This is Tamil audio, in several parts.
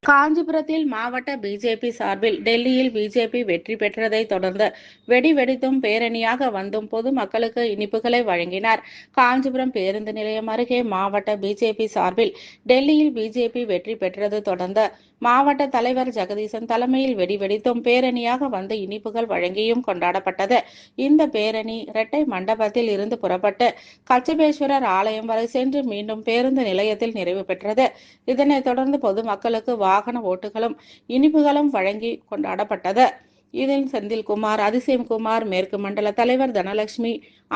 காஞ்சிபுரத்தில் மாவட்ட பிஜேபி சார்பில் டெல்லியில் பிஜேபி வெற்றி பெற்றதை தொடர்ந்து வெடி வெடித்தும் பேரணியாக வந்தும் பொதுமக்களுக்கு இனிப்புகளை வழங்கினார். காஞ்சிபுரம் பேருந்து நிலையம் அருகே மாவட்ட பிஜேபி சார்பில் டெல்லியில் பிஜேபி வெற்றி பெற்றது தொடர்ந்து மாவட்ட தலைவர் ஜெகதீசன் தலைமையில் வெடி வெடித்தும் பேரணியாக வந்து இனிப்புகள் வழங்கியும் கொண்டாடப்பட்டது. இந்த பேரணி இரட்டை மண்டபத்தில் இருந்து புறப்பட்டு கச்சபேஸ்வரர் ஆலயம் வரை சென்று மீண்டும் பேருந்து நிலையத்தில் நிறைவு பெற்றது. இதனைத் தொடர்ந்து பொதுமக்களுக்கு வாகன ஓட்டுகளும் இனிப்புகளும் வழங்கி கொண்டாடப்பட்டது. இதில் செந்தில்குமார், அதிசயம்குமார், மேற்கு மண்டல தலைவர் தனலட்சுமி,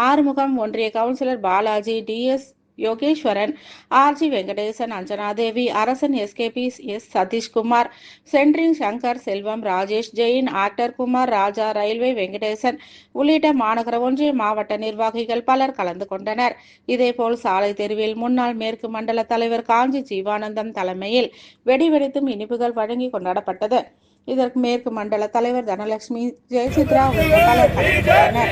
ஆறுமுகம், ஒன்றிய councillor Balaji, TS Yogeswaran, RG Venkatesan, Anjanadevi, Arasan, SKP S Sathishkumar, centring Shankar, Selvam, Rajesh, Jain, actor Kumar, Raja, railway Venkatesan உள்ளிட்ட மாநகர ஒன்றிய மாவட்ட நிர்வாகிகள் பலர் கலந்து கொண்டனர். இதேபோல் சாலை தெருவில் முன்னாள் மேற்கு மண்டல தலைவர் காஞ்சி ஜீவானந்தம் தலைமையில் வெடி வெடித்தும் இனிப்புகள் வழங்கி கொண்டாடப்பட்டது. இதற்கு மேற்கு மண்டல தலைவர் தனலட்சுமி, ஜெயசித்ரா உள்ளிட்ட பலர் கலந்து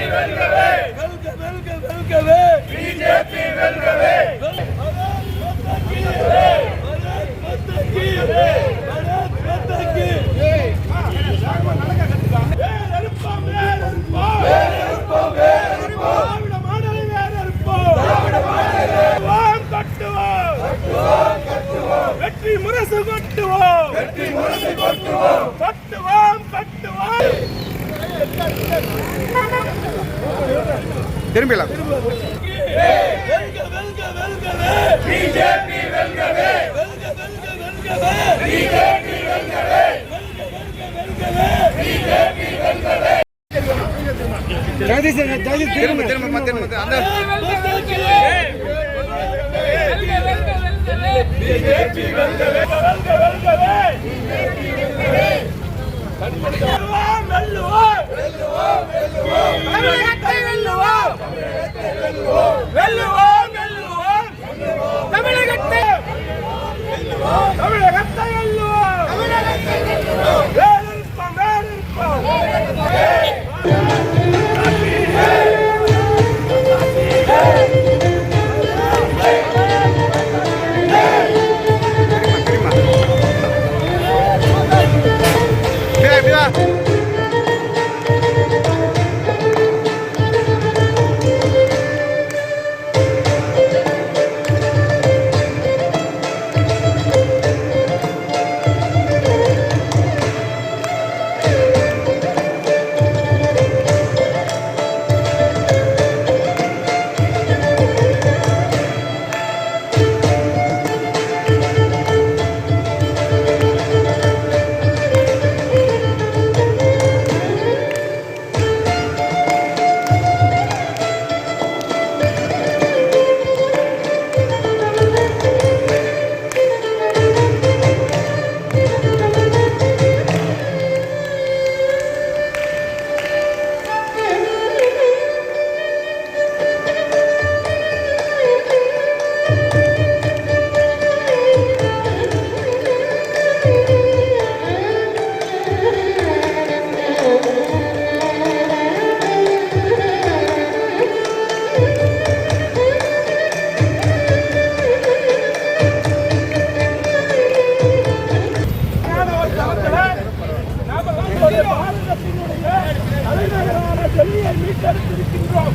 வெற்றி முரசு கொட்டுவோம், வெற்றி முரசு கொட்டுவோம், கட்டுவோம் கட்டுவோம். திரும்பிடலாம். வெல்க வெல்க வெல்கவே பிஜேபி, வெல்கவே வெல்க வெல்க வெல்கவே பிஜேபி, வெல்கவே வெல்க வெல்க வெல்கவே பிஜேபி, வெல்கவே. திரும்ப திரும்ப திரும்ப அந்த பிஜேபி, வெல்கவே வெல்க வெல்கவே வெல்லுவோம் வெல்லுவோம் வெல்லுவோம் வெல்லுவோம் தமிழகத்தை வெல்லுவோம் வெல்லுவோம் வெல்லுவோம் தமிழகத்தை வெல்லுவோம் தமிழகத்தை வெல்லுவோம் தமிழகத்தை வெல்லுவோம் வேலிருப்போம் வேலிருப்போம்.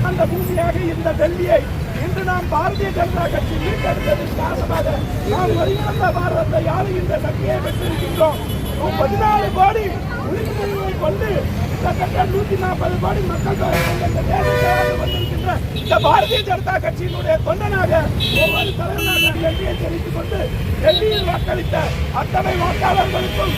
அந்த பூமியாக இந்த டெல்லியை இன்று நாம் பாரதிய ஜனதா கட்சி மீட்டெடுத்ததன் காரணமாக நாம் ஒருங்கிணைந்த பாரதத்தை ஆளுகின்ற சக்தியை பெற்றிருக்கின்றோம். 14 கோடி உறுப்பினர்களை கொண்டு கிட்டத்தட்ட 140 கோடி மக்கள் தொகை வந்திருக்கின்ற இந்த பாரதிய ஜனதா கட்சியினுடைய தொண்டனாக ஒவ்வொரு தலைவராக வெற்றியை தெரிவித்துக் கொண்டு டெல்லியில் வாக்களித்த அத்தனை வாக்காளர்களுக்கும்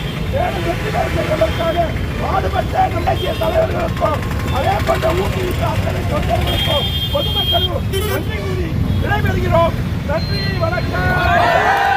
வெற்றி பெற செய்வதற்காக பாடுபட்ட நம்முடைய தலைவர்களுக்கும் அதே போன்ற ஊக்குவித்த அத்தனை தொண்டர்களுக்கும் பொதுமக்களும் நன்றி கூறி விடைபெறுகிறோம். நன்றி, வணக்கம்.